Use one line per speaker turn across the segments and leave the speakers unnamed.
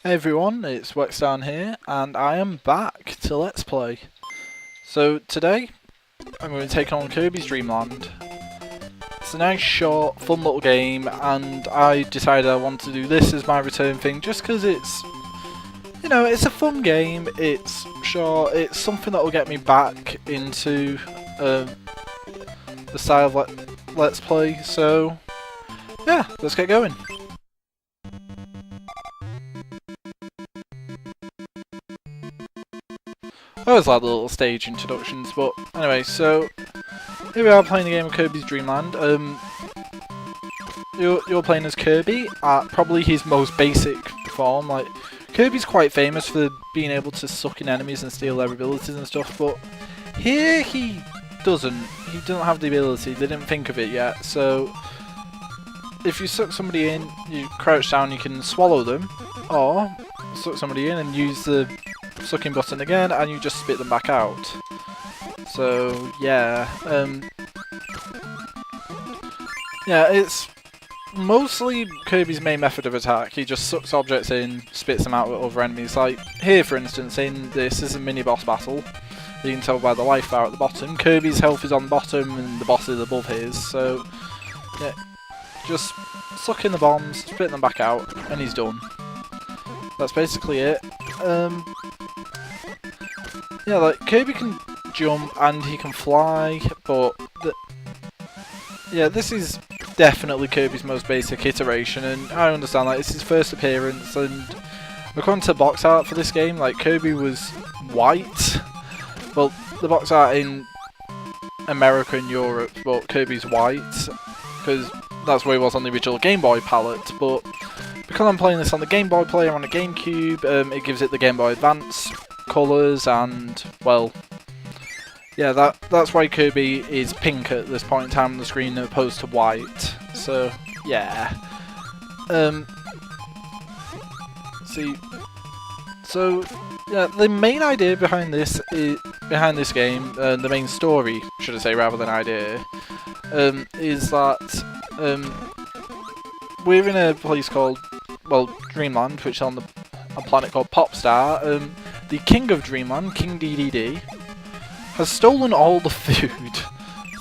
Hey everyone, it's Wexdarn here, and I am back to Let's Play. So today, I'm going to take on Kirby's Dream Land. It's a nice, short, fun little game, and I decided I want to do this as my return thing, just because it's, you know, it's a fun game, it's short, it's something that will get me back into the style of Let's Play, so yeah, let's get going. I always like the little stage introductions, but anyway, so here we are playing the game of Kirby's Dream Land. You're playing as Kirby at probably his most basic form. Like, Kirby's quite famous for being able to suck in enemies and steal their abilities and stuff, but here he doesn't. He doesn't have the ability. They didn't think of it yet. So if you suck somebody in, you crouch down, you can swallow them, or suck somebody in and use the sucking button again, and you just spit them back out. So yeah, yeah, it's mostly Kirby's main method of attack. He just sucks objects in, spits them out with other enemies. Like here, for instance, in this is a mini boss battle. You can tell by the life bar at the bottom. Kirby's health is on the bottom, and the boss is above his. So yeah, just suck in the bombs, spit them back out, and he's done. That's basically it. Yeah, like, Kirby can jump and he can fly, but yeah, this is definitely Kirby's most basic iteration, and I understand, like, it's his first appearance, and according to box art for this game, like, Kirby was white. Well, the box art in America and Europe, but Kirby's white, because that's where he was on the original Game Boy palette, but because I'm playing this on the Game Boy player on a GameCube, it gives it the Game Boy Advance colours, and well, yeah, that's why Kirby is pink at this point in time on the screen as opposed to white. So yeah, see, so yeah, the main idea behind this game, the main story, should I say, rather than idea, is that we're in a place called, well, Dreamland, which is on a planet called Popstar. The King of Dreamland, King DDD, has stolen all the food.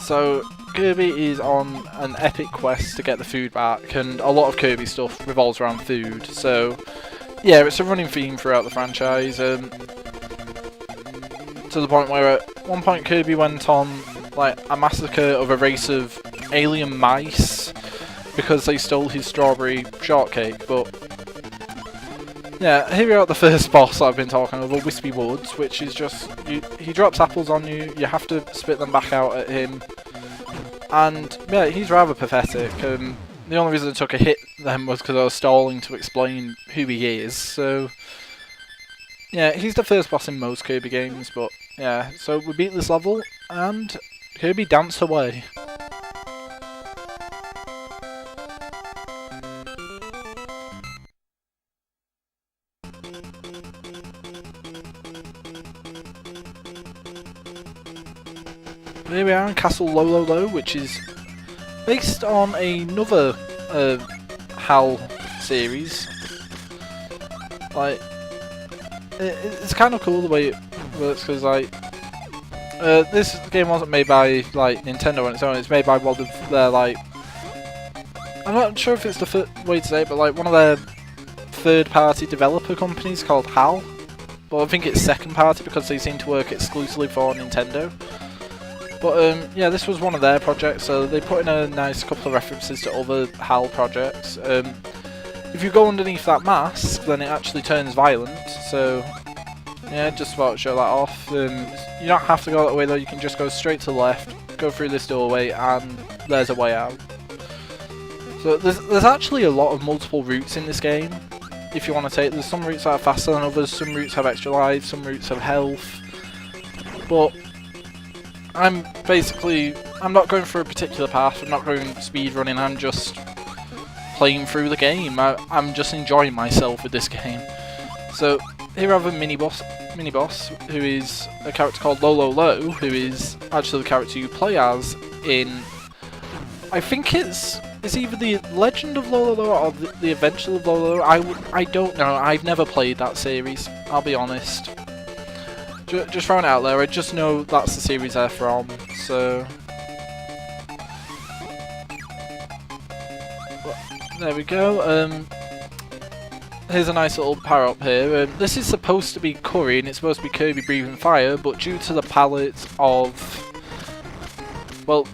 So Kirby is on an epic quest to get the food back, and a lot of Kirby stuff revolves around food. So yeah, it's a running theme throughout the franchise. To the point where at one point Kirby went on like a massacre of a race of alien mice because they stole his strawberry shortcake, but yeah, here we are at the first boss I've been talking about, Wispy Woods, which is just, he drops apples on you, you have to spit them back out at him, and yeah, he's rather pathetic. The only reason I took a hit then was because I was stalling to explain who he is, so yeah, he's the first boss in most Kirby games, but yeah, so we beat this level, and Kirby danced away. Here we are in Castle Low, which is based on another HAL series. Like, it's kind of cool the way it works, because like this game wasn't made by like Nintendo on its own. It's made by one of their, like, I'm not sure if it's the way to say it, but like one of their third-party developer companies called HAL. But I think it's second-party because they seem to work exclusively for Nintendo. But yeah, this was one of their projects, so they put in a nice couple of references to other HAL projects. If you go underneath that mask, then it actually turns violent, so yeah, just about to show that off. You don't have to go that way though, you can just go straight to the left, go through this doorway, and there's a way out. So there's actually a lot of multiple routes in this game, if you want to take. There's some routes that are faster than others, some routes have extra lives, some routes have health, but I'm not going for a particular path, I'm not going speed running, I'm just playing through the game. I'm just enjoying myself with this game. So here I have a mini boss, who is a character called Low, who is actually the character you play as in, I think it's It's either the Legend of Lolo or the Adventure of Lolo. I don't know. I've never played that series. I'll be honest. Just throwing it out there. I just know that's the series they're from. So there we go. Here's a nice little power up here. This is supposed to be Curry and it's supposed to be Kirby breathing fire, but due to the palette of, well,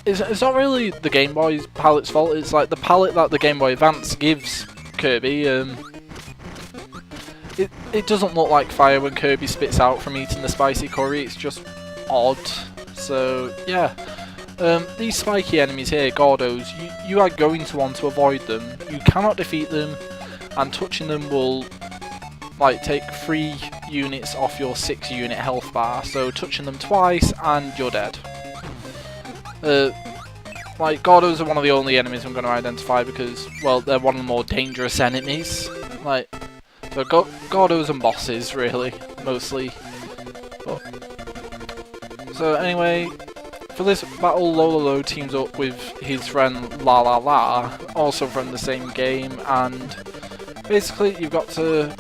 it's not really the Game Boy's palette's fault. It's like the palette that the Game Boy Advance gives Kirby. It doesn't look like fire when Kirby spits out from eating the spicy curry. It's just odd. So yeah, these spiky enemies here, Gordos, you are going to want to avoid them. You cannot defeat them. And touching them will like take 3 units off your 6 unit health bar, so touching them twice and you're dead. Like Gordos are one of the only enemies I'm going to identify because, well, they're one of the more dangerous enemies. Like, so Gordos and bosses really, mostly. But, so anyway, for this battle, Lolo teams up with his friend La La La, also from the same game, and basically, you've got to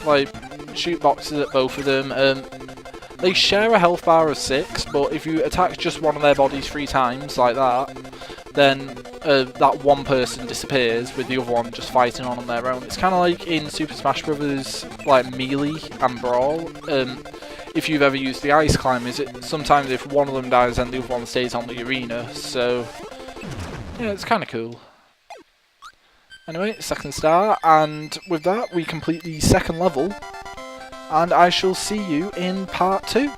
like shoot boxes at both of them. They share a health bar of 6, but if you attack just one of their bodies 3 times, like that, then that one person disappears with the other one just fighting on their own. It's kind of like in Super Smash Bros. Like Melee and Brawl. If you've ever used the ice climbers, sometimes if one of them dies, then the other one stays on the arena. So yeah, it's kind of cool. Anyway, second star, and with that we complete the second level, and I shall see you in part 2.